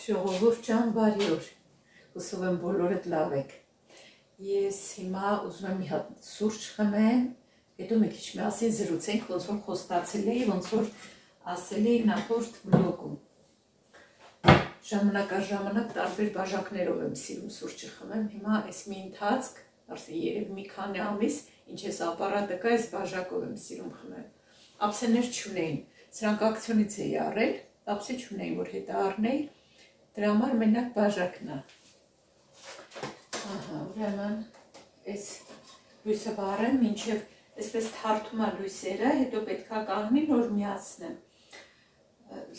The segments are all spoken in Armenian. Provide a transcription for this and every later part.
Ժողովուրդ ջան, բարի օր։ Հուսով եմ բոլորդ լավ եք։ Ես հիմա ուզում եմ մի հատ սուրճ խմեմ, հետո մի քիչ միասին զրուցենք, ոնց որ խոստացել էի, ոնց որ ասել էի նախորդ վլոգում։ Ժամանակ առ ժամանակ տարբեր բաժակներով եմ սիրում սուրճը խմեմ։ Հիմա այս մի ընթացք, արդեն երևի մի քանի ամիս, ինչ էս ապարատը կա, այս բաժակով եմ սիրում խմել։ Ափսեներ չունեին, սրանք ակցիոնից էի առել, ափսե չունեին, որ հետը առնեի։ Դրա համար մենակ բաժակն է։ Ահա, ուրեմն այս լույսը վառեմ, մինչև այսպես թարթում է լույսերը, հետո պետք է կանգնի, որ միացնեմ։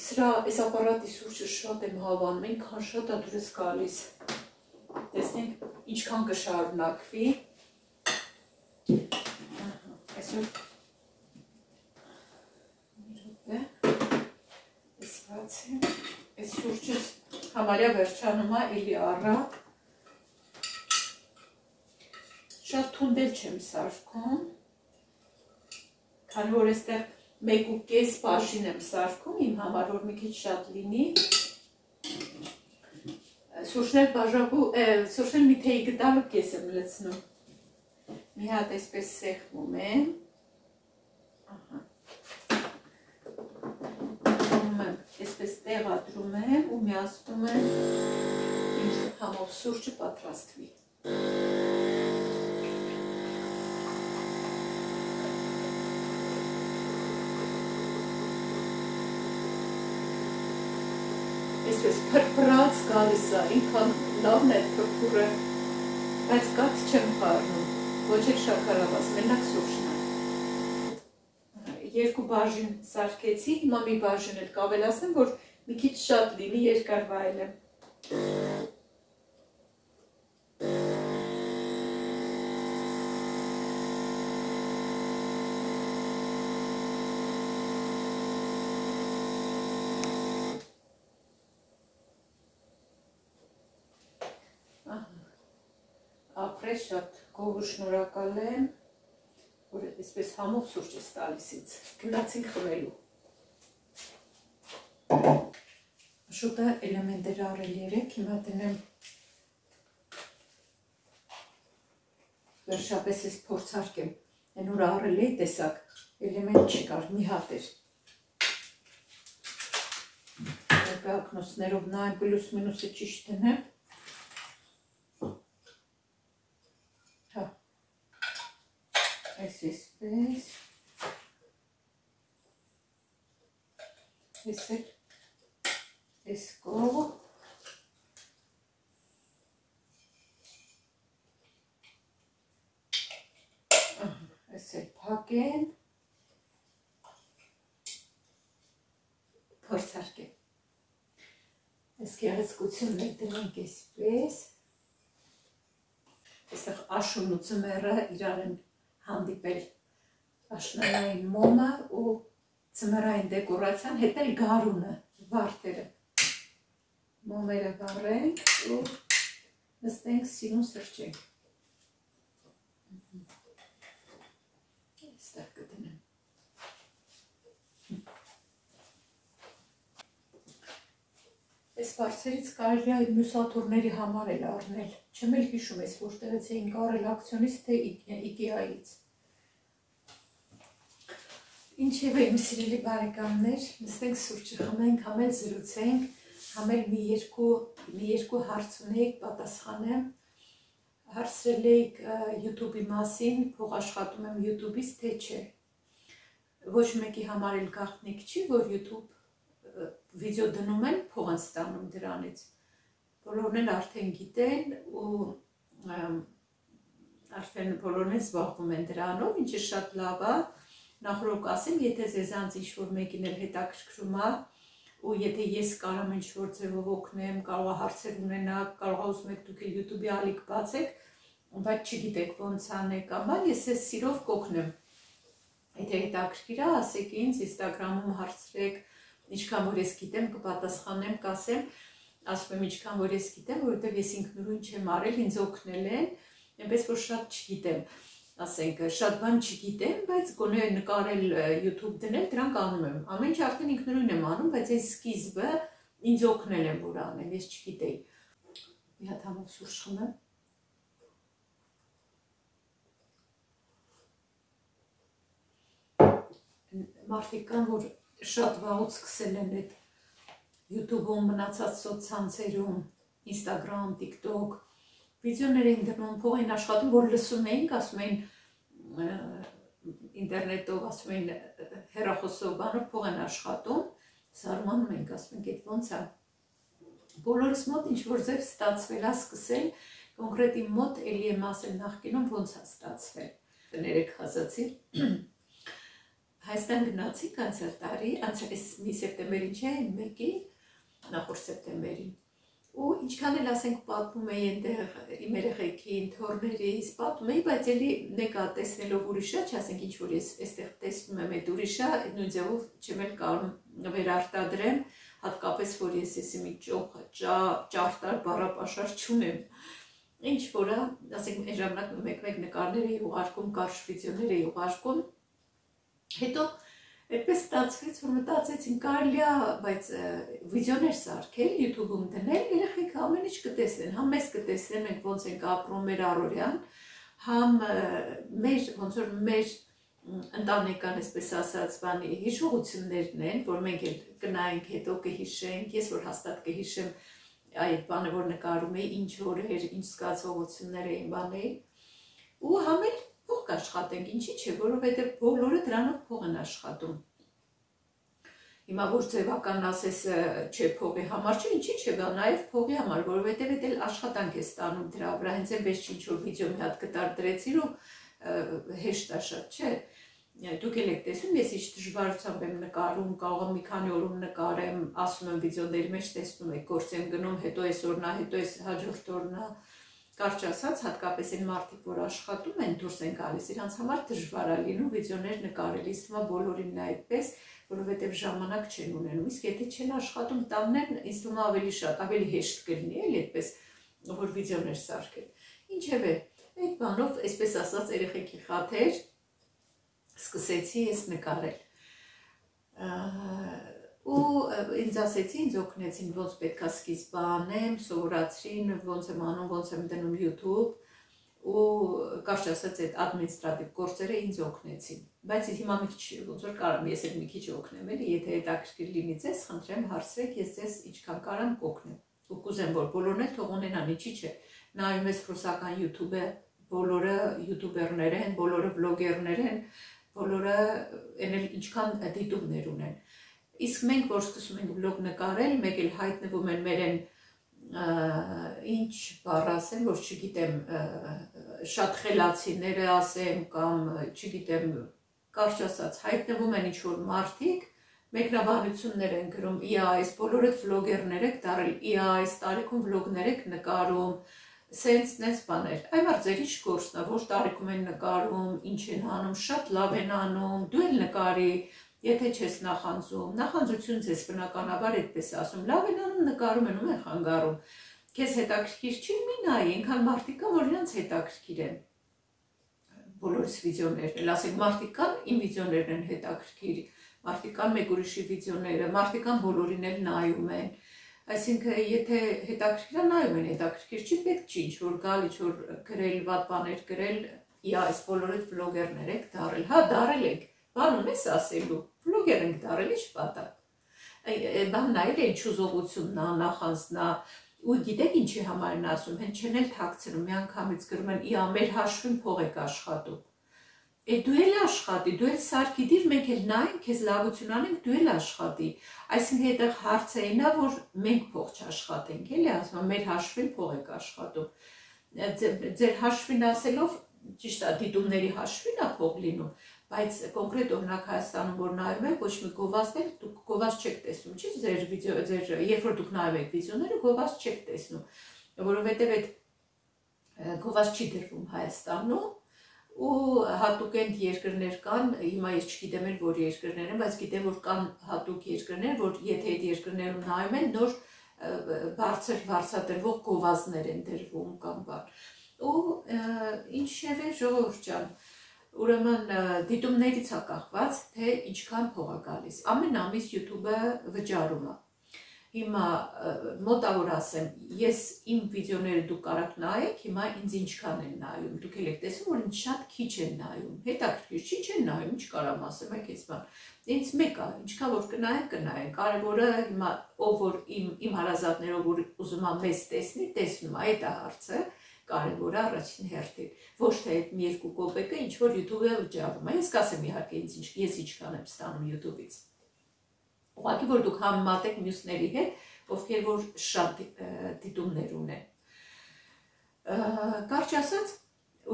Սրա այս ապարատի սուրճը շատ եմ հավանում, այնքան շատ է դուրս գալիս։ Տեսնենք ինչքան կշարունակվի։ Այսօր այս բացեմ, այս սուրճս համարյա վերջանում է, էլի առատ։ Շատ թունդել չեմ սարքում, քանի որ այստեղ 1.5 բաժին եմ սարքում, իմ համար որ մի քիչ շատ լինի։ Սուրճներ մի թեյ գտալու կես եմ լցնում։ Մի հատ այսպես սեղմում եմ։ Այսպես տեղադրում եմ ու միացնում եմ իմ համով սուրճը պատրաստվի։ Այսպես փրփրած գալիս է, ինքան լավն է փրփուրը, բայց կաթ չեմ խառնում, ոչ էլ շաքարավազ, մենակ սուրճն է։ Երկու բաժին սարքեցի, հիմա մի բաժին էլ կավելացնեմ, որ մի քիչ շատ լինի, երկար վայելեմ։ Ապրես շատ գոհ ու շնորհակալ եմ, որ այսպես համով սուրճ ես տալիս ինձ, գնացինք խմելու։ Շուտը էլեմենտեր առել 3, հիմա տնեմ վերջապես ես փորձարկեմ, են ուր առել էի տեսակ, էլեմենտ չկար, մի հատ էր։ Ակնոցներով նայեմ պլյուս մինուսը ճիշտ տնեմ։ Այսպես, այս կողմ, այս էլ փակեմ, փորձարկեմ, այս գեղեցկություններ դնենք այսպես, այստեղ աշունն ու ծմերը իրար են հանդիպել աշնանային մոմը ու ծմերային դեկորացիան, հետ էլ գարունը, վարդերը։ Մոմերը վառենք ու նստենք սիրուն սրճենք։ Այստեղ կդնեմ։ Այս բարձերից կարելի է մյուսաթորների համար էլ առնել։ Չեմ էլ հիշում ես որտեղից էինք առել ակցիոնից, թե IKEA-ից։ Ինչևէ իմ սիրելի բարեկամներ, նստենք սուրճը խմենք, համ էլ զրուցենք, համ էլ մի երկու հարց ունեիք, պատասխանեմ։ Հարցրել էիք YouTube-ի մասին, փող աշխատում եմ YouTube-ից, թե չէ։ Ոչ մեկի համար էլ գաղտնիք չի, որ YouTube վիդեո դնում են, փող են ստանում դրանից։ Բոլորն էլ արդեն գիտեն ու արդեն բոլորն էլ զբաղվում են դրանով, ինչը շատ լավ է։ Նախորդ կասեմ, եթե ձեզանց ինչ-որ մեկին էլ հետաքրքրում է, ու եթե ես կարամ ինչ-որ ձևով օգնեմ, կարող է հարցեր ունենաք, կարող է ուզում եք դուք էլ YouTube-ի ալիք բացեք, բայց չգիտեք ոնց անեք, ամա ես ես սիրով կօգնեմ։ Եթե հետաքրքիր է, ասեք ինձ, Instagram-ում հարցրեք, ինչքան որ ես գիտեմ, կպատասխանեմ, կասեմ, ասում եմ ինչքան որ ես գիտեմ, որովհետև ես ինքնուրույն չեմ արել, ինձ օգնել են, այնպես որ շատ չգիտեմ, ասենք, շատ բան չգիտեմ, բայց գոնե նկարել YouTube դնել, դրանք անում եմ։ Ամեն ինչ արդեն ինքնուրույն եմ անում, բայց այս սկիզբը ինձ օգնել են որ անեմ, ես չգիտեի։ Մի հատ համով սուրճ խմեմ։ Մարդիկ կան, որ շատ վաղուց սկսել են այդ YouTube-ում, մնացած սոցցանցերում, Instagram, TikTok, վիդեոներ էին դնում, փող էին աշխատում, որ լսում էինք, ասում էին ինտերնետով, ասում էին հեռախոսով, բանով փող են աշխատում, զարմանում ենք, ասում ենք, այդ ոնց է։ Բոլորս մոտ ինչ-որ ձև ստացվել է սկսել, կոնկրետ իմ մոտ էլի եմ ասել նախկինում ոնց է ստացվել։ Ներեք ասացի։ Հայաստան գնացինք անցյալ տարի, մի սեպտեմբերին չէ, 1-ին, նախորդ սեպտեմբերին։ Ու ինչքան էլ ասենք պատմում էի այնտեղ իմ երեխեքին, թոռներիս, պատմում էի, բայց էլի նեկա տեսնելով ուրիշը, չասենք ինչ որ ես այստեղ տեսնում եմ այդ ուրիշը, նույն ձևով չեմ էլ կարող վերարտադրեմ, հատկապես որ ես մի ճարտար բառապաշար չունեմ։ Ինչ որ է, ասենք այն ժամանակ մեկ-մեկ նկարներ էի ուղարկում, կարճ վիդեոներ էի ուղարկում։ Հետո այդպես ստացվեց, որ մտածեցին կարելի է, բայց վիդեոներ սարքել, YouTube-ում դնել, երեխեքը ամեն ինչ կտեսնեն, համ մեզ կտեսնեն, մենք ոնց ենք ապրում մեր առօրյան, համ մեր ոնց որ մեր ընտանեկան, այսպես ասած, բանի հիշողություններն են, որ մենք էլ կնայենք, հետո կհիշենք, ես որ հաստատ կհիշեմ այդ բանը, որ նկարում էի, ինչ օրեր, ինչ զգացողություններ էին բանել, ու համ էլ փող կաշխատենք, ինչի՞ չէ, որովհետև բոլորը դրանով փող են աշխատում։ Հիմա որ ձևական ասես չէ փողի համար չէ, ինչի՞ չէ, նաև փողի համար, որովհետև դա էլ աշխատանք է ստանում դրա վրա, հենց այնպես ինչ-որ վիդեո մի հատ կտարդրեցիր ու հեշտ է շատ, չէ։ Դուք էլ եք տեսնում, ես ինչ դժվարությամբ եմ նկարում, կարող եմ մի քանի օրում նկարեմ, ասում եմ վիդեոների մեջ տեսնում եք, գործ եմ գնում, հետո այս օրն է, հետո այս հաջորդ օրն է։ Կարճ ասած, հատկապես այն մարդիկ, որ աշխատում են, դուրս են գալիս, իրանց համար դժվար է լինում վիդեոներ նկարել, իսկ հիմա բոլորին է այդպես, որովհետև ժամանակ չեն ունենում, իսկ եթե չեն աշխատում տաններ, ինձ թվում է ավելի շատ, ավելի հեշտ կլինի, էլի այդպես, որ վիդեոներ սարքել։ Ինչևէ, այդ բանով, այսպես ասած, երեխեքի խաթեր սկսեցի ես նկարել։ Ու ինձ ասեցի, ինձ օգնեցին, ոնց պետք է սկիզբը անեմ, սովորացրին, ոնց եմ անում, ոնց եմ դնում YouTube, ու կարճ ասած այդ ադմինիստրատիվ գործերը ինձ օգնեցին։ Բայց հիմա մի քիչ ոնց որ կարամ ես էլ մի քիչ օգնեմ, էլի, եթե հետաքրքիր լինի ձեզ, խնդրեմ հարցրեք, ես ձեզ ինչքան կարամ կօգնեմ։ Ու կուզեմ, որ բոլորն էլ թող ունենան, ինչի՞ չէ։ Նայում ես ռուսական YouTube-ը, բոլորը յութուբերներ են, բոլորը վլոգերներ են, բոլորը ինչքան դիտումներ ունեն։ Իսկ մենք, որ սկսում ենք վլոգ նկարել, մեկ էլ հայտնվում են մեր են ինչ բառ ասեմ, որ չգիտեմ, շատ խելացիները ասեմ, կամ չգիտեմ, կարճ ասած, հայտնվում են ինչ-որ մարդիկ, մեկնաբանություններ են գրում, իա, այս բոլորդ վլոգերներ եք դարել, իա, այս տարիքում վլոգներ եք նկարում, սենց նենց բաներ, այ վար ձեր ինչ գործն է, որ տարիքում են նկարում, ինչ են անում, շատ լավ են անում, դու էլ նկարի, եթե չես նախանձում, նախանձություն ձեզ բնականաբար այդպես ասում, լավ են անում, նկարում են, ում են խանգարում, քեզ հետաքրքիր չի, մի նայի, այնքան մարդիկ կան, որ իրանց հետաքրքիր են բոլորս վիդեոներն էլ, ասենք մարդիկ կան, իմ վիդեոներն են հետաքրքիր, մարդիկ կան մեկ ուրիշի վիդեոները, մարդիկ կան բոլորին էլ նայում են, այսինքն եթե հետաքրքիր է նայում են, հետաքրքիր չի, պետք չի ինչ-որ գալ, ինչ-որ գրել, վատ բաներ գրել, իա, այս բոլորդ վլոգերներ եք դարել, հա, դարել եք, բան ունես ասելու, վլոգեր ենք դարել, ինչ պատակ, բանն այլ է, չուզողությունն է, նախանձն է, ու գիտեք ինչի համար են ասում, հեն չեն էլ թաքցնում, մի անգամից գրում են, իա, մեր հաշվին փող եք աշխատում, դու էլ աշխատի, դու էլ սարքի դիր, մենք էլ նայենք, քեզ լավություն անենք, դու էլ աշխատի, այսինքն հետեղ հարցը այնա, որ մենք փող չաշխատենք, էլի ասում, մեր հաշվին փող եք աշխատում, ձեր հաշվին ասելով, ճիշտ է, դիտումների հաշվին է փող լինում, բայց կոնկրետ օրինակ Հայաստանում, որ նայում եք, ոչ մի գովազդ էլ, դուք գովազդ չեք տեսնում, չի երբ որ դուք նայում եք վիդեոները, գովազդ չեք տեսնում, որովհետև այդ գովազդ չի դրվում Հայաստանում, ու հատուկ են երկրներ կան, հիմա ես չգիտեմ էլ որ երկրներ են, բայց գիտեմ որ կան հատուկ երկրներ, որ եթե այդ երկրներում նայում են, նոր բարձր վարձատրվող գովազդներ են դրվում կամ բան, ու ինչև է ժողովուրդ ջան, ուրեմն դիտումներից է կախված, թե ինչքան փող է գալիս, ամեն ամիս YouTube-ը վճարում է, Հիմա մոտավոր ասեմ, ես իմ վիդեոները դուք կարաք նայեք, հիմա ինձ ինչքան են նայում, դուք եք տեսնում, որ ինձ շատ քիչ են նայում, հետաքրքիր չի չեն նայում, ինչ կարամ ասեմ, եք այս բան, ինձ մեկ է, ինչքան որ կնայեն, կարևորը հիմա ով որ իմ հարազատներով որ ուզում է մեզ տեսնի, տեսնում է, այդ է հարցը, կարևորը առաջին հերթին, ոչ թե այդ մի երկու կոպեկը ինչ որ YouTube-ը վճարում է, ես կասեմ իհարկե ես ինչքան եմ ստանում YouTube-ից Ուղղակի որ դուք համեմատեք մյուսների հետ, ովքեր որ շատ դիտումներ ունեն։ Կարճ ասած,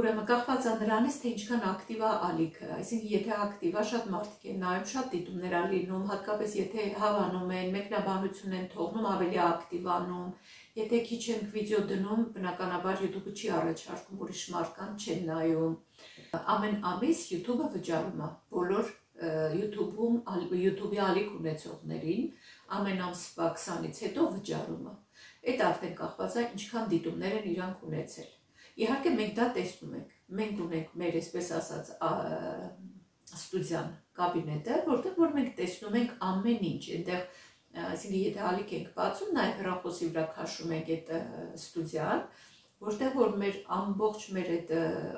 ուրեմն կախված է նրանից, թե ինչքան ակտիվ է ալիքը, այսինքն եթե ակտիվ է, շատ մարդիկ են նայում, շատ դիտումներ է լինում, հատկապես եթե հավանում են, մեկնաբանություն են թողնում, ավելի ակտիվանում, եթե քիչ են վիդեո դնում, բնականաբար YouTube-ը չի առաջարկում, ուրիշ մարկանց չեն նայում։ Ամեն ամիս YouTube-ը վճարում է բոլոր YouTube-ի ալիք ունեցողներին ամեն ամսվա 20-ից հետո վճարում է։ Այդ արդեն կախված է ինչքան դիտումներ են իրանք ունեցել։ Իհարկե մենք դա տեսնում ենք։ Մենք ունենք մեր այսպես ասած ստուդիան կաբինետը, որտեղ որ մենք տեսնում ենք ամեն ինչ, այնտեղ այսինքն եթե ալիք ենք բացում, նաև հեռախոսի վրա քաշում ենք այդ ստուդիան, որտեղ որ մեր ամբողջ մեր այդ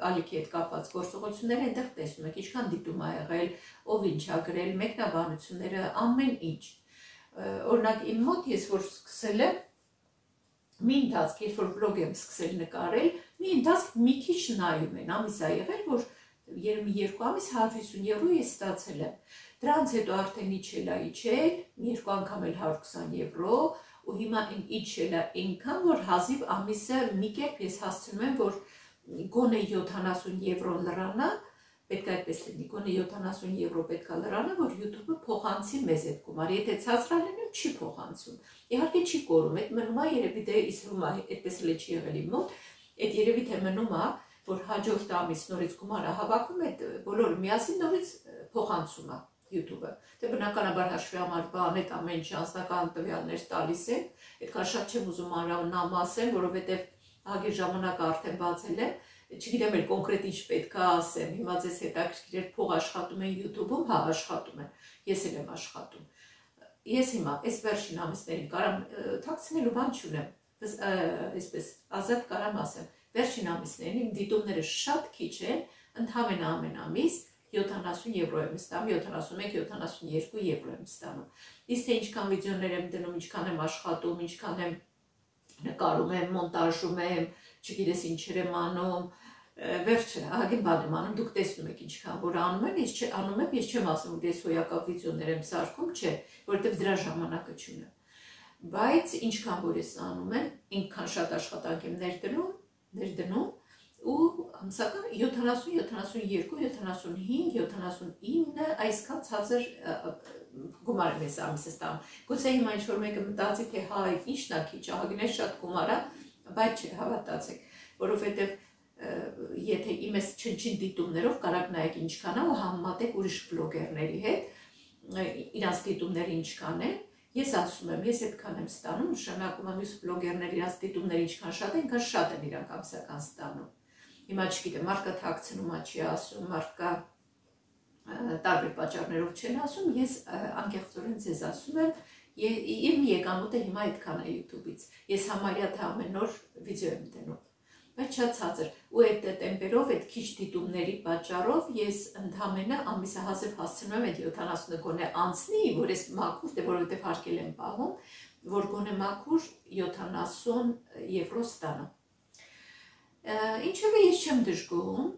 ալիքի հետ կապված գործողությունները այնտեղ տեսնում եք, ինչքան դիտում ա եղել, ով ինչ ա գրել, մեկնաբանությունները, ամեն ինչ։ Օրինակ իմ մոտ ես որ սկսել եմ մի ընթացք, երբ որ վլոգ եմ սկսել նկարել, մի ընթացք մի քիչ նայում են, ամիս ա եղել, որ երևի 2 ամիս 150 եվրո ես ստացել եմ։ Դրանց հետո արդեն իջել ա իջել, մի երկու անգամ էլ 120 եվրո, ու հիմա իջել է այնքան, որ հազիվ ամիսը մի կերպ ես հասցնում եմ, որ գոնե 70 եվրո լրանա, պետք է այդպես լինի, գոնե 70 եվրո պետք է լրանա, որ YouTube-ը փոխանցի մեզ այդ գումար, եթե ցածր լինում չի փոխանցում, իհարկե չի կորում, այդ մնում է երևի դե իսրում է, այդպես էլ չի եղել իմ մոտ, այդ երևի թե մնում է, որ հաջորդ ամիս նորից գումարը հավաքում, այդ բոլորը միասին նորից փոխանցում է YouTube-ը, դե բնականաբար հաշվի համար բան այդ ամեն ինչ անձնական տվյալներ տալիս են, այդքան շատ չեմ ուզում մանրամասն ասեմ, որովհետև ահագին ժամանակը արդեն բացել եմ, չգիտեմ էլ կոնկրետ ինչ պետք է ասեմ, հիմա ձեզ հետաքրքիր փող աշխատում են YouTube-ում, հա աշխատում են, ես էլ եմ աշխատում, ես հիմա այս վերջին ամիսներին կարամ թաքցնելու բան չունեմ, այսպես ազատ կարամ ասեմ, վերջին ամիսներին իմ դիտումները շատ քիչ են, ընդհանրապես ամեն ամիս 70 եվրո եմ ստանում, 71-72 եվրո եմ ստանում։ Իսկ թե ինչքան վիդեոներ եմ դնում, ինչքան եմ աշխատում, ինչքան եմ նկարում եմ, մոնտաժում եմ, չգիտես ինչեր եմ անում, վերջը, ահագին բան եմ անում, դուք տեսնում եք ինչքան որ անում եմ, ես չեմ ասում, որ ես հոյակապ վիդեոներ եմ սարքում, չէ, որովհետև դրա ժամանակը չունեմ։ Բայց ինչքան որ ես անում եմ, ինքան շատ աշխատանք եմ ներդնում, ու ամսական 70, 72, 75, 79 այսքան ցածր գումար եմ ես ամիսը ստանում։ Գուցե հիմա ինչ-որ մեկը մտածի, թե հա այդ ի՞նչն է քիչ, ահագին շատ գումար է, բայց չէ, հավատացեք, որովհետև եթե իմ այս չնչին դիտումներով կարաք նայեք ինչքան է ու համեմատեք ուրիշ վլոգերների հետ, իրանց դիտումները ինչքան են, ես ասում եմ, ես այդքան եմ ստանում, նշանակում եմ մյուս վլոգերների իրանց դիտումները ինչքան շատ են, ինքան շատ են իրանք ամսական ստանում։ Հիմա չգիտեմ, մարդկա թաքցնում է չի ասում, մարդկա տարբեր պատճառներով չեն ասում, ես անկեղծորեն ձեզ ասում եմ, իմ եկամուտը հիմա այդքան է YouTube-ից, ես համարյա թե ամեն օր վիդեո եմ դնում, բայց շատ ցածր, ու այդ տեմպերով, այդ քիչ դիտումների պատճառով ես ընդամենը ամիսը հազիվ հասցնում եմ այդ 70-ը գոնե անցնի, որ ես մաքուր, դե որովհետև հարկել եմ պահում, որ գոնե մաքուր 70 եվրո ստանամ։ Ինչևէ ես չեմ դժգոհում,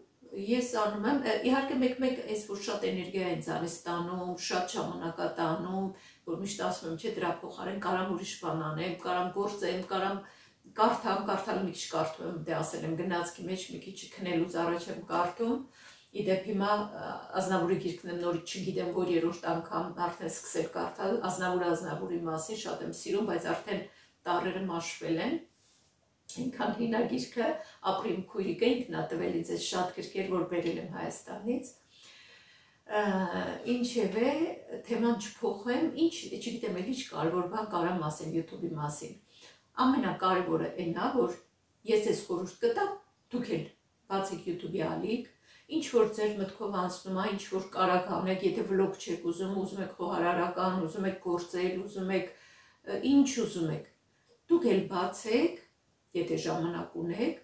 ես անում եմ, իհարկե մեկ-մեկ այս որ շատ էներգիա են ձանից ստանում, շատ ժամանակ է տանում, որ միշտ ասում եմ, չէ, դրա փոխարեն կարամ ուրիշ բան անեմ, կարամ գործեմ, կարամ կարդալ մի քիչ կարդում եմ, դե ասել եմ գնացքի մեջ մի քիչ քնելուց առաջ եմ կարդում, իդեպ հիմա Ազնավուրի գիրքն եմ նորից չգիտեմ, որ երրորդ անգամ արդեն սկսել կարդալ, Ազնավուրի մասին շատ եմ սիրում, բայց արդեն տառերը մաշվել են։ Ինքան հինա գիրքը ապրիմ քույրիկը ինքն է տվել ինձ այս շատ գրքեր, որ բերել եմ Հայաստանից։ Ինչևէ, թեման չփոխեմ, չգիտեմ էլ ինչ կարևոր բան կարամ ասեմ YouTube-ի մասին։ Ամենակարևորը այն է, որ ես ես խորհուրդ կտամ, դուք էլ բացեք YouTube-ի ալիք, ինչ որ ձեր մտքով անցնում է, ինչ որ կարաք անեք, եթե վլոգ չեք ուզում եք խոհարարական, ուզում եք գործել, ուզում եք ինչ ուզում եք, դուք էլ բացեք, եթե ժամանակ ունեք,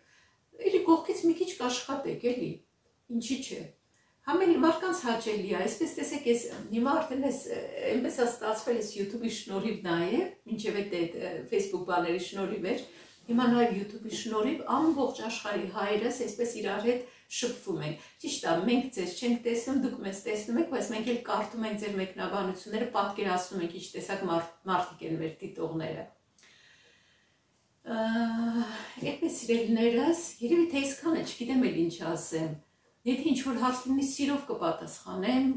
էլի կողքից մի քիչ կաշխատեք, էլի, ինչի՞ չէ։ Համել մարդկանց հաճելի է, այսպես տեսեք, ես հիմա արդեն այնպես է ստացվել, ես YouTube-ի շնորհիվ նաև, մինչև այդ Facebook բաների շնորհիվ էր, հիմա նաև YouTube-ի շնորհիվ ամբողջ աշխարհի հայերս այսպես իրար հետ շփվում ենք։ Ճիշտ է, մենք ձեզ չենք տեսնում, դուք մեզ տեսնում եք, բայց մենք էլ կարդում ենք ձեր մեկնաբանությունները, պատկերացնում ենք ինչ տեսակ մարդիկ են մեր դիտողները։ Այդպես սիրելիներս, երևի թե այսքանը, չգիտեմ էլ ինչ ասեմ։ Եթե ինչ-որ հարց լինի, սիրով կպատասխանեմ,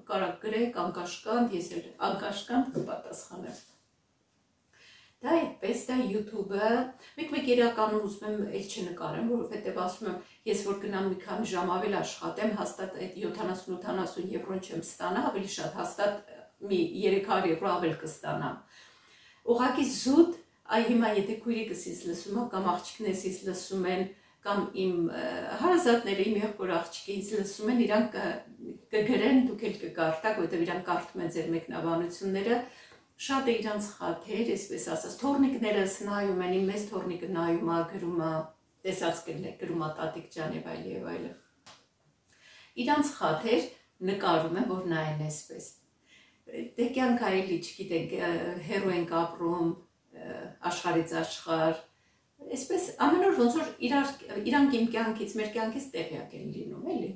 կարակ գրեք, անկաշկանդ, ես էլ անկաշկանդ կպատասխանեմ։ Դա այդպես, դա YouTube-ը, մեկ իրականում ուզում եմ էլ չնկարեմ, որովհետև ասում եմ, ես որ գնամ մի քանի ժամ ավել աշխատեմ, հաստատ այդ 70-80 եվրոն չեմ ստանա, ավելի շատ հաստատ մի 300 եվրո ավել կստանամ։ Ուղղակի զուտ, այ հիմա եթե քույրիկս ինձ լսում է, կամ աղջիկներս ինձ լսում են, կամ իմ հարազատները, իմ եղբոր աղջիկը ինձ լսում են, իրանք կգրեն, դուք էլ կկարդաք, որովհետև իրանք կարդում են ձեր մեկնաբանությունները, շատ է իրանց խաթեր, այսպես ասած, թորնիկներս նայում են, իմ մեծ թորնիկը նայում է, գրում է, տեսած գրում է տատիկ ջան եւ այլ եւ այլն։ Իրանց խաթեր նկարում են, որ նայեն այսպես։ Դե կյանք այլի, չգիտենք, հերո ենք ապրում, աշխարհից աշխարհ, այսպես ամեն օր ոնց որ իրանք իմ կյանքից, մեր կյանքից տեղյակ են լինում, էլի։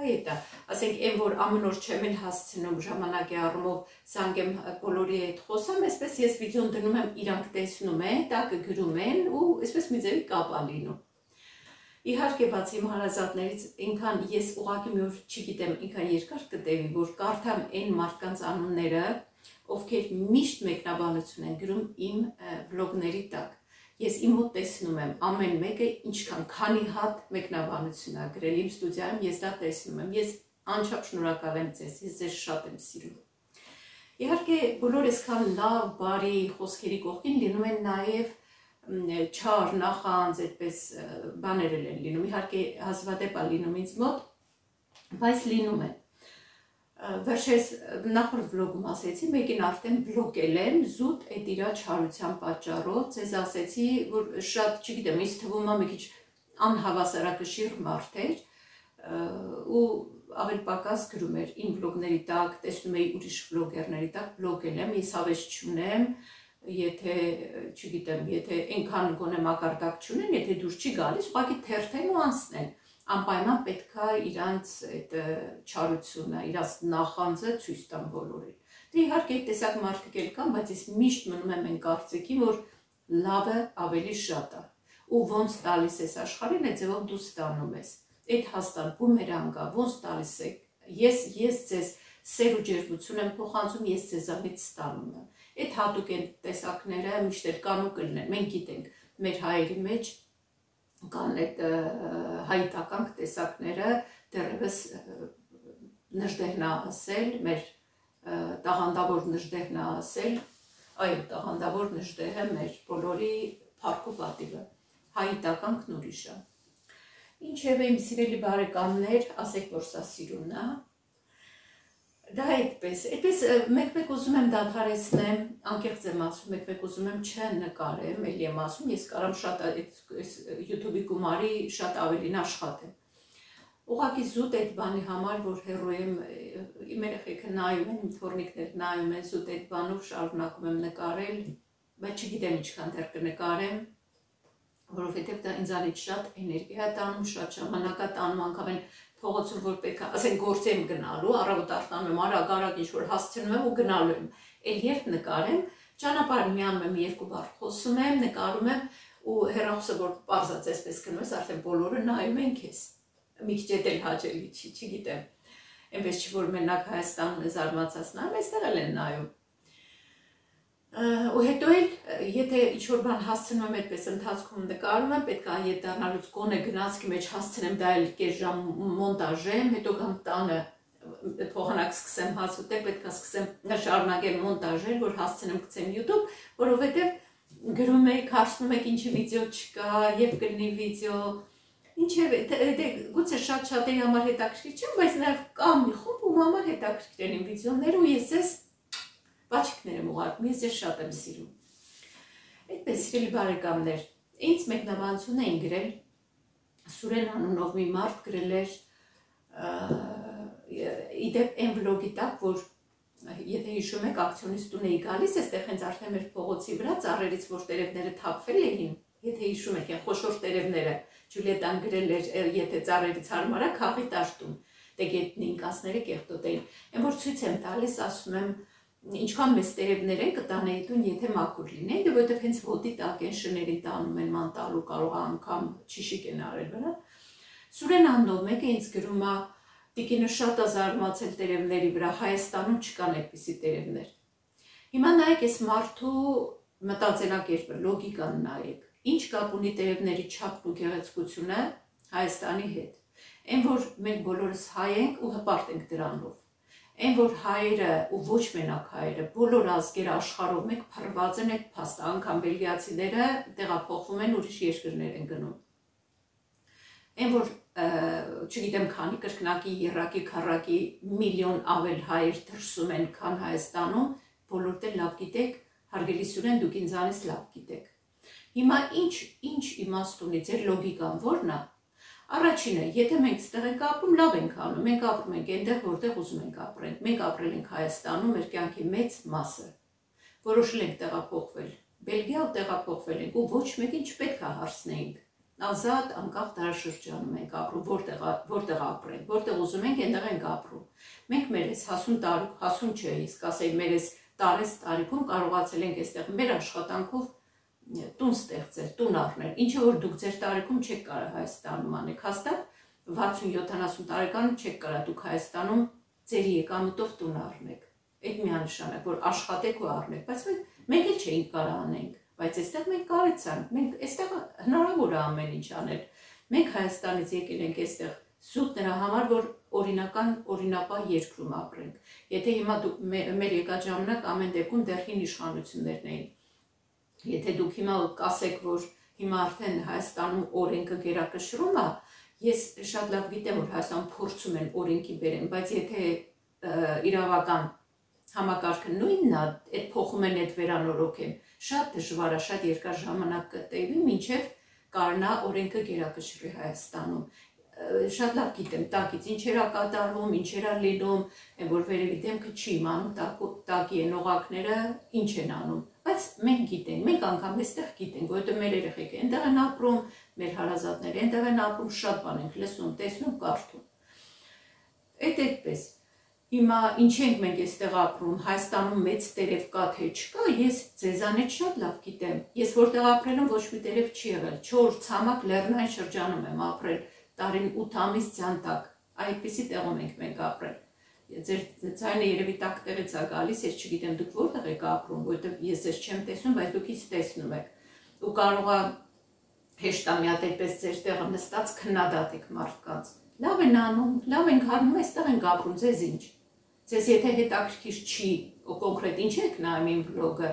Այդ է, ասենք, այն որ ամեն օր չեմ էլ հասցնում ժամանակի առումով զանգեմ բոլորի հետ խոսամ, այսպես ես վիդեոն դնում եմ, իրանք տեսնում են, տակը գրում են ու այսպես մի ձևի կապ է լինում։ Իհարկե, բացի իմ հարազատներից, ինքան ես ուղղակի մի օր չգիտեմ, ինքան երկար կտևի, որ կարդամ այն մարդկանց անունները, ովքեր միշտ մեկնաբանություն են գրում իմ վլոգների տակ։ Ես իմ մոտ տեսնում եմ ամեն մեկը ինչքան քանի հատ մեկնաբանություն է գրել իմ ստուդիայում, ես դա տեսնում եմ, ես անչափ շնորհակալ եմ ձեզ, ես ձեզ շատ եմ սիրում։ Իհարկե, բոլոր այսքան լավ, բարի խոսքերի կողքին լինում են նաև չար, նախանձ, այդպես բաներ են լինում, իհարկե հազվադեպ է լինում ինձ մոտ, բայց լինում են։ Վերջերս նախորդ վլոգում ասեցի, մեկին արդեն բլոկել եմ, զուտ այդ իրա չարության պատճառով, ձեզ ասեցի, որ շատ, չգիտեմ, ինձ թվում է մի քիչ անհավասարակշիռ մարդ էր, ու ավել պակաս գրում էր իմ վլոգների տակ, տեսնում էի ուրիշ վլոգերների տակ, բլոկել եմ, ես հավես չունեմ, եթե, չգիտեմ, եթե այնքան գոնե մակարդակ չունեն, եթե դուրս չի գալիս, ուղղակի թերթեն ու անցնեն։ Անպայման պետք է իրանց այդ չարությունը, իրանց նախանձը ցույց տան բոլորին։ Դե իհարկե այդ տեսակ մարդիկ էլ կան, բայց ես միշտ մնում եմ այն կարծիքի, որ լավը ավելի շատ է։ Ու ոնց տալիս ես աշխարհին, այդ ձևով դու ստանում ես։ Այդ հաստատ բումերանգ է, ոնց տալիս եք։ Ես ձեզ սեր ու ջերմություն եմ փոխանցում, ես ձեզանից ստանում եմ։ Այդ հատուկ են տեսակները միշտ էլ կան ու կլինեն։ Մենք գիտենք, մեր հայերի մեջ կան այդ հայտական տեսակները, դեռևս նժդեհն է ասել, մեր տաղանդավոր նժդեհն է ասել, այո, տաղանդավոր նժդեհը մեր բոլորի փառք ու պատիվը, հայտականքն ուրիշ է։ Ինչևէ, իմ սիրելի բարեկամներ, ասեք, որ սա սիրուն է։ Դա այդպես մեկ-մեկ ուզում եմ դադարեցնեմ, անկեղծ եմ ասում, մեկ-մեկ ուզում եմ չնկարեմ, էլի եմ ասում, ես կարամ շատ YouTube-ի գումարի շատ ավելին աշխատեմ։ Ուղղակի զուտ այդ բանի համար, որ հեռու եմ, իմ երեխեքը նայում են, իմ թոռնիկներ նայում են, զուտ այդ բանով շարունակում եմ նկարել, բայց չգիտեմ ինչքան դեռ կնկարեմ, որովհետև դա ինձանից շատ էներգիա տանում, շատ ժամանակ է տանում, անգամ են փողոցում որ պետք է, ասենք գործ եմ գնալու, առավոտ արտանում եմ, արագ ինչ-որ հասցնում եմ ու գնալու եմ, էլ երբ նկարեմ, ճանապարհին միանում եմ երկու բառ խոսում եմ, նկարում եմ ու հեռախոսը որ պարզած այսպես գնում ես, արդեն բոլորը նայում են քեզ, մի քիչ էլ հաճելի չի, չգիտեմ, այնպես չի որ մենակ Հայաստանում զարմացած նայում, այստեղ էլ են նայում։ Ու հետո էլ, եթե ինչ-որ բան հասցնում եմ այդպես ընթացքում նկարում եմ, պետք է ետ դառնալուց գոնե գնացքի մեջ հասցնեմ դա էլ կես ժամ մոնտաժեմ, հետո կամ տանը փոխանակ սկսեմ հաց ուտել, պետք է սկսեմ շարունակել մոնտաժել, որ հասցնեմ գցեմ YouTube, որովհետև գրում եք, հարցնում եք ինչի վիդեո չկա, երբ կլինի վիդեո, ինչևէ, գուցե շատ-շատերի համար հետաքրքիր չեմ, բայց նաև կա մի խումբ ում համար հետաքրքիր են իմ վիդեոները ու ես ձեզ Բաչիկներ եմ ուղարկում, ես ձեզ շատ եմ սիրում։ Այդպես սիրելի բարեկամներ, ինձ մեկնաբանություն էին գրել Սուրեն անունով մի մարդ գրել էր իդեպ այն վլոգի տակ, որ եթե հիշում եք ակցիոնից տուն էի գալիս, այստեղ հենց արդեն մեր փողոցի վրա ծառերից որ տերևները թափվել էին, եթե հիշում եք, այն խոշոր տերևները, Ջուլիետան գրել էր, եթե ծառերից հարմար է, քաղի տաշտում, դե գետնի ինկասները կեղտոտ էին, այն որ ցույց եմ տալիս, ասում եմ, ինչքան մեծ տերևներ են կտանեի տուն, եթե մաքուր լինեին, դե որովհետև հենց ոտի տակ են շներին տանում են ման տալու, կարող է անգամ ճիշիկ են արել վրա։ Սուրեն անունով մեկը ինձ գրում է, տիկինը շատ է զարմացել տերևների վրա, Հայաստանում չկան այդպիսի տերևներ։ Հիմա նայեք այս մարդու մտածելակերպը, լոգիկան նայեք, ինչ կապ ունի տերևների չափն ու գեղեցկությունը Հայաստանի հետ։ Այն որ մենք բոլորս հայ ենք ու հպարտ ենք դրանով։ Այն որ հայերը ու ոչ մենակ հայերը, բոլոր ազգերը աշխարհով մեկ փռված են այդ փաստը, անգամ բելգիացիները տեղափոխվում են ուրիշ երկրներ են գնում։ Այն որ չգիտեմ քանի կրկնակի, եռակի, քառակի միլիոն ավել հայեր դրսում են, քան Հայաստանում, բոլորդ էլ լավ գիտեք, հարգելի Սուրեն, դուք ինձանից լավ գիտեք։ Հիմա ինչ իմաստ ունի ձեր լոգիկան ո՞րն է։ Առաջինը, եթե մենք ստեղ ենք ապրում, լավ ենք անում, մենք ապրում ենք այնտեղ, որտեղ ուզում ենք ապրենք, մենք ապրել ենք Հայաստանում, մեր կյանքի մեծ մասը, որոշել ենք տեղափոխվել, Բելգիա տեղափոխվել ենք ու ոչ մեկին չպետք է հարցնեինք, ազատ, անկախ դարաշրջանում ենք ապրում, որտեղ ապրենք, որտեղ ուզում ենք, այնտեղ ենք ապրում։ Մենք մեր այս հասուն չէ, իսկ ասեի մեր այս տարիքում կարողացել ենք այստեղ մեր աշխատանքով տուն ստեղծել, տուն առնել, ինչը որ դուք ձեր տարիքում չեք կարող Հայաստանում անեք, հաստատ 60-70 տարեկանում չեք կարող դուք Հայաստանում ձեր եկամուտով տուն առնեք։ Այդ միանշանակ, որ աշխատեք ու առնեք, բայց մենք էլ չէինք կարող անենք, բայց այստեղ մենք կարեցանք, մենք այստեղ հնարավոր է ամեն ինչ անել։ Մենք Հայաստանից եկել ենք այստեղ զուտ նրա համար, որ օրինապահ երկրում ապրենք։ Եթե հիմա մեր եկած ժամանակ ամեն դեպքում դեռ հին իշխանություններն էին։ Եթե դուք հիմա կասեք, որ հիմա արդեն Հայաստանում օրենքը գերակշռում է, ես շատ լավ գիտեմ, որ Հայաստանում փորձում են օրենքի բերեն, բայց եթե իրավական համակարգը նույնն է, այդ փոխում են, այդ վերանորոգեն, շատ դժվար է, շատ երկար ժամանակ կտևի, մինչև կարողանա օրենքը գերակշռի Հայաստանում։ Շատ լավ գիտեմ, տակից ինչեր է կատարվում, ինչեր է լինում, որ վերևի դեմքը չի իմանում, տակի են օղակները ինչ են անում, բայց մենք գիտենք, մենք անգամ այստեղ գիտենք, որովհետև մեր երեխեքը այնտեղ են ապրում, մեր հարազատները այնտեղ են ապրում, շատ բան ենք լսում, տեսնում, կարդում։ Այդպես։ Հիմա ինչ ենք մենք այստեղ ապրում, Հայաստանում մեծ տերև կա թե չկա, ես ձեզանից շատ լավ գիտեմ։ Ես որտեղ ապրել եմ, ոչ մի տերև չի եղել, 4 ցամաք լեռնային շրջանում եմ ապրել, տարին 8 ամիս ցանտակ, այդպիսի տեղում ենք մենք ապրել։ Ձեր ձայնը երևի տակ տեղից է գալիս, ես չգիտեմ դուք որտեղ եք ապրում, որովհետև ես ձեզ չեմ տեսնում, բայց դուք ինձ տեսնում եք։ Ու կարող է հեշտ է մի հատ այդպես ձեր տեղը նստած քննադատեք մարդկանց։ Լավ են անում, լավ ենք անում, այստեղ ենք ապրում, ձեզ ինչ։ Ձեզ եթե հետաքրքիր չի, ու կոնկրետ ինչ եք նայում իմ վլոգը,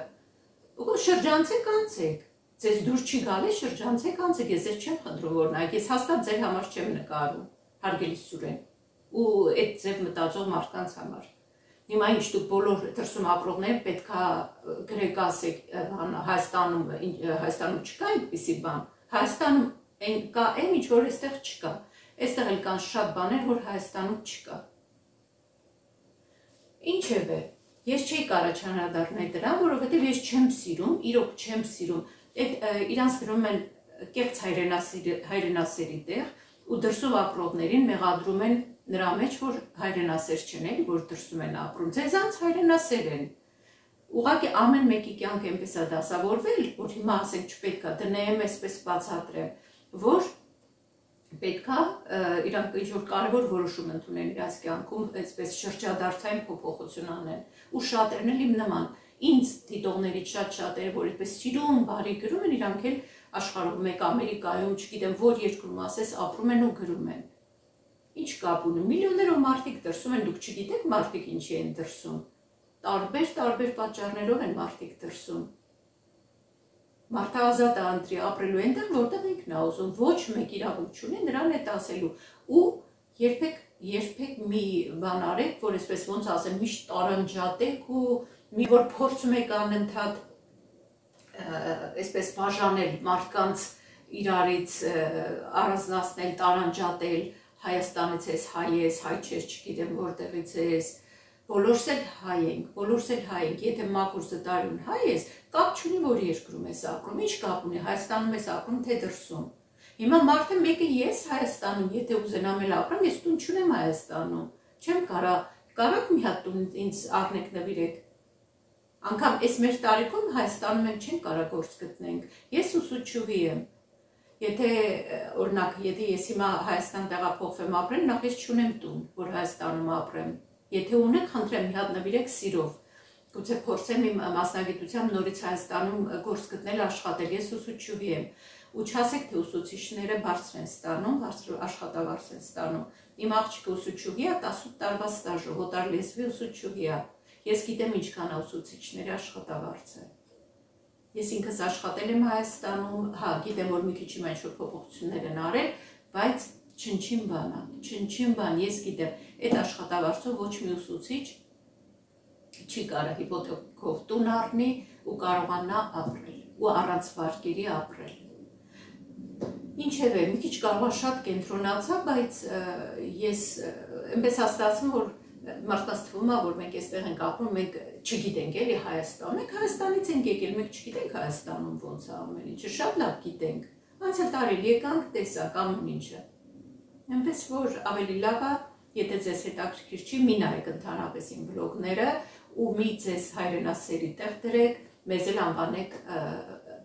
ու շրջանցեք անցեք։ Ձեզ դուր չի գալի, շրջանցեք անցեք, ես ձեզ չեմ խնդրում որ նայեք, ես հաստատ ձեր համար չեմ նկարում, հարգելի Սուրեն, ու այդ ձեր մտածող մարդկանց համար։ Հիմա ինչ դուք բոլոր դրսում ապրողները պետքա գրեք ասեք Հայաստանում չկա այդպիսի բան, Հայաստանում կա այն ինչ որ այստեղ չկա, այստեղ էլ կան շատ բաներ, որ Հայաստանում չկա։ Ինչևէ, ես չէի կարող չանդրադառնալ դրան, որովհետև ես չեմ սիրում, իրոք չեմ սիրում, իրանց դրում են կեղծ հայրենասերի տեղ ու դրսով ապրողներին մեղադրում են նրա մեջ, որ հայրենասեր չեն, որ դրսում են ապրում, ձեզանց հայրենասեր են։ Ուղղակի ամեն մեկի կյանք այնպես է դասավորվել, որ հիմա ասենք չպետք է դնեմ, այսպես բացատրեմ, որ պետք է իրանք ինչ-որ կարևոր որոշում ընդունեն իրաց կյանքում, այսպես շրջադարձային փոփոխություն անեն, ու շատերն էլ իմ նման, ինձ դիտողներից շատ-շատերը, որ այդպես սիրում, բարի գրում են, իրանք էլ աշխարհում, մեկ Ամերիկայում, չգիտեմ, որ երկրում ասես, ապրում են ու գրում են։ Ինչ կապ ունի, միլիոններով մարդիկ դրսում են, դուք չգիտեք մարդիկ ինչի են դրսում, տարբեր պատճառներով են մարդիկ դրսում։ Մարդը ազատ է ընտրի ապրելու այնտեղ, որտեղ ինքն է ուզում, ոչ մեկ իրավունք չունի նրան այդ ասելու, ու երբեք մի բան արեք, որ այսպես ոնց ասեմ, միշտ տարանջատեք ու մի որ փորձում եք անընդհատ այսպես բաժանել մարդկանց իրարից առանձնացնել, տարանջատել, Հայաստանից ես հայ ես, հայ չես, չգիտեմ որտեղից ես, բոլորս էլ հայ ենք, եթե մաքուր զտարյուն հայ ես, կապ չունի, որ երկրում ես ապրում, ինչ կապ ունի, Հայաստանում ես ապրում, թե դրսում։ Հիմա մարդը մեկը ես Հայաստանում, եթե ուզենամ էլ ապրեմ, ես տուն չունեմ Հայաստանում, չեմ կարաք մի հատ տուն ինձ առնեք նվիրեք։ Անգամ այս մեր տարիքում Հայաստանում են չեն կարող գործ գտնենք, ես ուսուցչուհի եմ, եթե օրինակ, եթե ես հիմա Հայաստան տեղափոխվեմ ապրեմ, նախ ես չունեմ տուն, որ Հայաստանում ապրեմ, եթե ունեք, խնդրեմ մի հատ նվիրեք սիրով, գուցե փորձեմ իմ մասնագիտությամբ նորից Հայաստանում գործ գտնել աշխատել, ես ուսուցչուհի եմ, ու չասեք, թե ուսուցիչները բարձր են ստանում, բարձր աշխատավարձ են ստանում, իմ աղջիկը ուսուցչուհի է, 18 տարվա ստաժով, օտար լեզվի ուսուցչուհի է, ես գիտեմ ինչքան է ուսուցիչների աշխատավարձը։ Ես ինքս աշխատել եմ Հայաստանում, հա, գիտեմ, որ մի քիչ իմ ինչ-որ փոփոխություններ են արել, բայց չնչին բան է, չնչին բան, ես գիտեմ, այդ աշխատավարձով ոչ մի ուսուցիչ չի կարող հիպոթեքով տուն առնի ու կարողանա ապրել, ու առանց վարկերի ապրել։ Ինչևէ, մի քիչ կարող է շատ կենտրոնացա, բայց ես այնպես հաստատում, որ մարդկանց թվում է, որ մենք այստեղ ենք ապրում, մենք չգիտենք էլի Հայաստան, մենք Հայաստանից ենք եկել, մենք չգիտենք Հայաստանում ոնց է ամեն ինչը, շատ լավ գիտենք, անցյալ տարի եկանք, տեսանք ամեն ինչը։ Այնպես որ ավելի լավ է, եթե ձեզ հետաքրքիր չի, մի նայեք ընդհանրապես իմ բլոգները ու մի ձեզ հայրենասերի տեղ դրեք, մեզ էլ անվանեք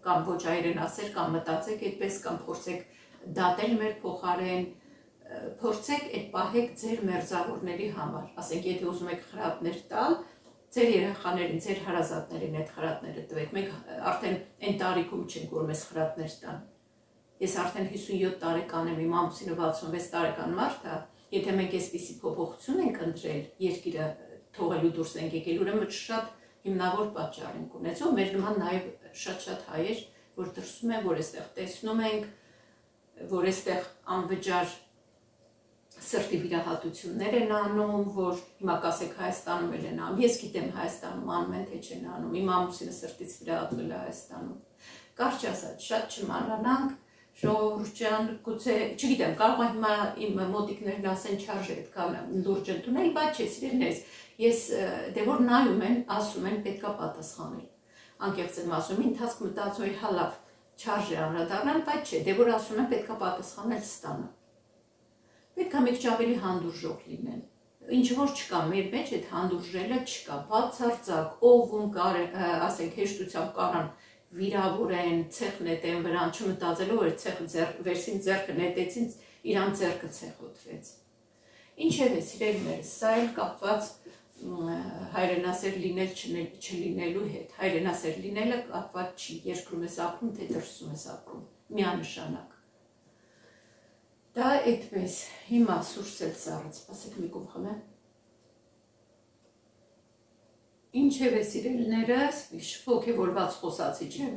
կամ ոչ հայրենասեր, կամ մտածեք այդպես, կամ փորձեք դատել մեր փոխարեն, փորձեք այդ պահեք ձեր մերձավորների համար, ասենք եթե ուզում եք խրատներ տալ, ձեր երեխաներին, ձեր հարազատներին այդ խրատները տվեք, մենք արդեն այն տարիքում չենք, որ մեզ խրատներ տան, ես արդեն 57 տարեկան եմ, իմ ամուսինը 66 տարեկան մարդ է, եթե մենք այսպիսի փոփոխություն ենք ընտրել, երկիրը թողելու դուրս ենք եկել, ուրեմն շատ հիմնավոր պատճառ ենք ունեցել, մեր նման նաև շատ հայեր, որ դրսում են, որ այստեղ տեսնում ենք, որ այստեղ անվճար սրտի վիրահատություններ են անում, որ հիմա կասեք Հայաստանում էլ են անում, ես գիտեմ Հայաստանում անում են, թե չեն անում, իմ ամուսինը սրտից վիրահատվել է Հայաստանում, կարճ ասած, շատ չմանրանանք, ժողովուրդ ջան, գուցե, չգիտեմ, կարող է հիմա իմ մոտիկներն ասեն չարժե այդքան լուրջ ընդունել, բայց չէ, սիրելիներս, ես դե որ նայում են, ասում են պետքա պատասխանել, անկեղծ եմ ասում, ընթացք մտածում եմ, հա լավ, չարժե անդրադառնալ, բայց չէ, դե որ ասում են պետքա պատասխանել ստանա։ Պետք է մի քիչ ավելի հանդուրժող լինեն, ինչ որ չկա, մեր մեջ այդ հանդուրժելը չկա, բացարձակ, ով ասենք հեշտությամբ կարան վիրավորեն, ցեխ նետեն վրան, չմտածելով որ ցեխը վերսին ձեռքը նետեցին, իրան ձեռքը ցեխոտվեց։ Ինչև է սիրելիներս, սա էլ կապված հայրենասեր լինել չլինելու հետ, հայրենասեր լինելը կապված չի, երկրում ես ապրում, թե դրսում ես ապրում, միանշանակ։ Դա այդպես, հիմա սուրս էլ սառեց, ասեք մի կում խմեմ։ Ինչև է սիրելիներս, ոգևորված խոսացի չեմ,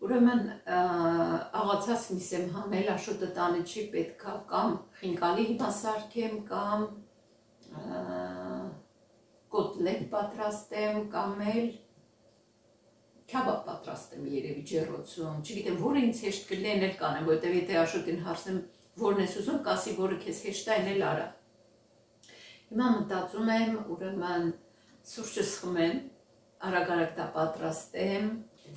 ուրեմն աղացած միս եմ հանել, աշոտը տանը չի պետքա կամ խինկալի հիմա սարքեմ, կամ կոտլետ պատրաստեմ, կամ էլ քաբաբ պատրաստեմ երևի ջեռոցում, չգիտեմ, որը ինձ հեշտ կլինի, էլ կանեմ, որտեղ եթե աշոտին հարցնեմ, որն ես ուզում, կասի, որը քեզ հեշտ է, այն էլ արա։ Հիմա մտածում եմ, ուրեմն սուրճս խմեմ, արագ-արագ դա պատրաստեմ,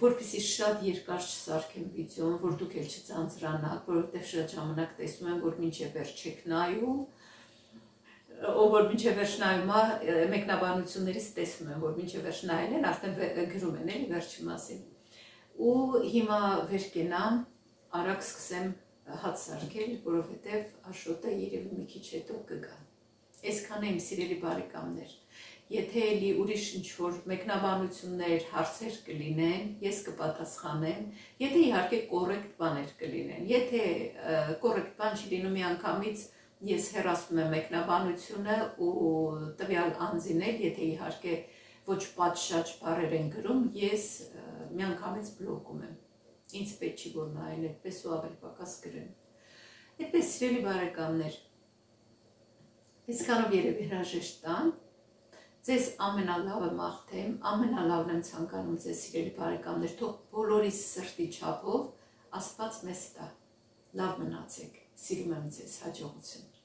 որպեսզի շատ երկար չսարքեմ վիդեոն, որ դուք էլ չծանծրանաք, որովհետև շատ ժամանակ տեսնում եմ, որ մինչև վերջ չեք նայում, ով որ մինչև վերջ նայում է, մեկնաբանություններից տեսնում եմ, որ մինչև վերջ նայել են, արդեն գրում են էլի վերջի մասին։ Ու հիմա վեր կենամ, արագ սկսեմ հաց սարքել, որովհետև աշոտը երևի մի քիչ հետո կգա։ Այսքան է իմ սիրելի բարեկամներ։ Եթե էլի ուրիշ ինչ-որ մեկնաբանություններ, հարցեր կլինեն, ես կպատասխանեմ, եթե իհարկե կոռեկտ բաներ կլինեն։ Եթե կոռեկտ բան չի լինում միանգամից, ես հեռացնում եմ մեկնաբանությունը ու տվյալ անձին էլ, եթե իհարկե ոչ պատշաճ բառեր են գրում, ես միանգամից բլոկում եմ։ Ինձ պետք չի որ նայեն այդպես ու ավելի պակաս գրեն։ Այդպես սիրելի բարեկամներ, այսքանով երևի հրաժեշտ տան, Ձեզ ամենալավը մաղթեմ, ամենալավն եմ ցանկանում ձեզ սիրելի բարեկամներ, թող բոլորիս սրտի չափով Աստված մեզ տա։ Լավ մնացեք, սիրում եմ ձեզ, հաջողություն։